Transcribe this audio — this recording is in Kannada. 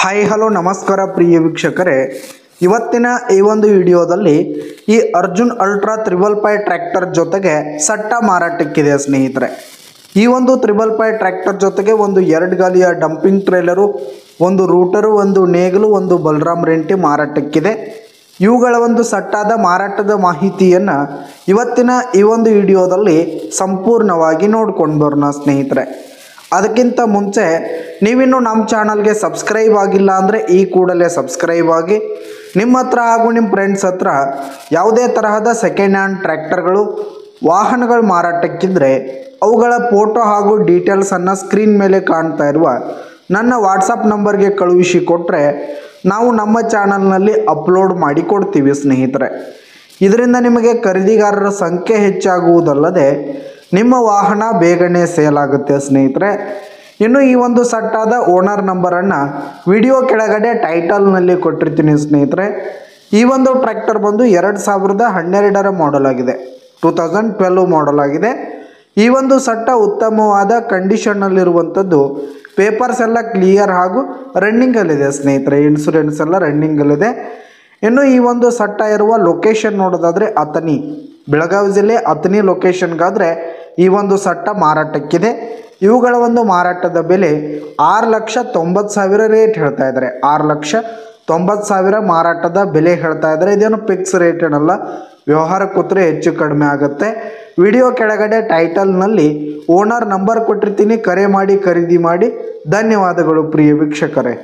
ಹಾಯ್ ಹಲೋ ನಮಸ್ಕಾರ ಪ್ರಿಯ ವೀಕ್ಷಕರೇ, ಇವತ್ತಿನ ಈ ಒಂದು ವಿಡಿಯೋದಲ್ಲಿ ಈ ಅರ್ಜುನ್ ಅಲ್ಟ್ರಾ 555 ಟ್ರ್ಯಾಕ್ಟರ್ ಜೊತೆಗೆ ಸಟ್ಟ ಮಾರಾಟಕ್ಕಿದೆ ಸ್ನೇಹಿತರೆ. ಈ ಒಂದು 555 ಟ್ರ್ಯಾಕ್ಟರ್ ಜೊತೆಗೆ ಒಂದು 2 ಗಾಲಿಯ ಡಂಪಿಂಗ್ ಟ್ರೇಲರು, ಒಂದು ರೂಟರು, ಒಂದು ನೇಗಿಲು, ಒಂದು ಬಲರಾಮ್ ರೆಂಟಿ ಮಾರಾಟಕ್ಕಿದೆ. ಇವುಗಳ ಒಂದು ಸಟ್ಟಾದ ಮಾರಾಟದ ಮಾಹಿತಿಯನ್ನು ಇವತ್ತಿನ ಈ ಒಂದು ವಿಡಿಯೋದಲ್ಲಿ ಸಂಪೂರ್ಣವಾಗಿ ನೋಡ್ಕೊಂಡು ಬರೋಣ ಸ್ನೇಹಿತರೆ. ಅದಕ್ಕಿಂತ ಮುಂಚೆ ನೀವಿನ್ನು ನಮ್ಮ ಚಾನಲ್ಗೆ ಸಬ್ಸ್ಕ್ರೈಬ್ ಆಗಿಲ್ಲ ಅಂದರೆ ಈ ಕೂಡಲೇ ಸಬ್ಸ್ಕ್ರೈಬ್ ಆಗಿ. ನಿಮ್ಮ ಹತ್ರ ಹಾಗೂ ನಿಮ್ಮ ಫ್ರೆಂಡ್ಸ್ ಹತ್ರ ಯಾವುದೇ ತರಹದ ಸೆಕೆಂಡ್ ಹ್ಯಾಂಡ್ ಟ್ರ್ಯಾಕ್ಟರ್ಗಳು, ವಾಹನಗಳು ಮಾರಾಟಕ್ಕಿದ್ರೆ ಅವುಗಳ ಫೋಟೋ ಹಾಗೂ ಡೀಟೇಲ್ಸನ್ನು ಸ್ಕ್ರೀನ್ ಮೇಲೆ ಕಾಣ್ತಾ ಇರುವ ನನ್ನ ವಾಟ್ಸಪ್ ನಂಬರ್ಗೆ ಕಳುಹಿಸಿ ಕೊಟ್ಟರೆ ನಾವು ನಮ್ಮ ಚಾನಲ್ನಲ್ಲಿ ಅಪ್ಲೋಡ್ ಮಾಡಿ ಕೊಡ್ತೀವಿ ಸ್ನೇಹಿತರೆ. ಇದರಿಂದ ನಿಮಗೆ ಖರೀದಿಗಾರರ ಸಂಖ್ಯೆ ಹೆಚ್ಚಾಗುವುದಲ್ಲದೆ ನಿಮ್ಮ ವಾಹನ ಬೇಗನೆ ಸೇಲ್ ಆಗುತ್ತೆ ಸ್ನೇಹಿತರೆ. ಇನ್ನು ಈ ಒಂದು ಸಟ್ಟಾದ ಓನರ್ ನಂಬರನ್ನು ವಿಡಿಯೋ ಕೆಳಗಡೆ ಟೈಟಲ್ನಲ್ಲಿ ಕೊಟ್ಟಿರ್ತೀನಿ ಸ್ನೇಹಿತರೆ. ಈ ಒಂದು ಟ್ರ್ಯಾಕ್ಟರ್ ಬಂದು 2012ರ ಮಾಡೆಲ್ ಆಗಿದೆ, 2012 ಮಾಡೆಲ್ ಆಗಿದೆ. ಈ ಒಂದು ಸಟ್ಟ ಉತ್ತಮವಾದ ಕಂಡೀಷನ್ನಲ್ಲಿರುವಂಥದ್ದು. ಪೇಪರ್ಸ್ ಎಲ್ಲ ಕ್ಲಿಯರ್ ಹಾಗೂ ರನ್ನಿಂಗಲ್ಲಿದೆ ಸ್ನೇಹಿತರೆ. ಇನ್ಶೂರೆನ್ಸ್ ಎಲ್ಲ ರನ್ನಿಂಗಲ್ಲಿದೆ. ಇನ್ನು ಈ ಒಂದು ಸಟ್ಟ ಇರುವ ಲೊಕೇಶನ್ ನೋಡೋದಾದರೆ ಅಥಣಿ, ಬೆಳಗಾವಿ ಜಿಲ್ಲೆ ಅಥಣಿ ಲೊಕೇಶನ್ಗಾದರೆ ಈ ಒಂದು ಸಟ್ಟ ಮಾರಾಟಕ್ಕಿದೆ. ಇವುಗಳ ಒಂದು ಮಾರಾಟದ ಬೆಲೆ 6,90,000 ರೇಟ್ ಹೇಳ್ತಾ ಇದ್ದಾರೆ. 6,90,000 ಮಾರಾಟದ ಬೆಲೆ ಹೇಳ್ತಾ ಇದ್ದಾರೆ. ಇದೇನು ಫಿಕ್ಸ್ ರೇಟ್ ಏನಲ್ಲ, ವ್ಯವಹಾರ ಕೂತ್ರೆ ಹೆಚ್ಚು ಕಡಿಮೆ ಆಗುತ್ತೆ. ವಿಡಿಯೋ ಕೆಳಗಡೆ ಟೈಟಲ್ನಲ್ಲಿ ಓನರ್ ನಂಬರ್ ಕೊಟ್ಟಿರ್ತೀನಿ, ಕರೆ ಮಾಡಿ ಖರೀದಿ ಮಾಡಿ. ಧನ್ಯವಾದಗಳು ಪ್ರಿಯ ವೀಕ್ಷಕರೇ.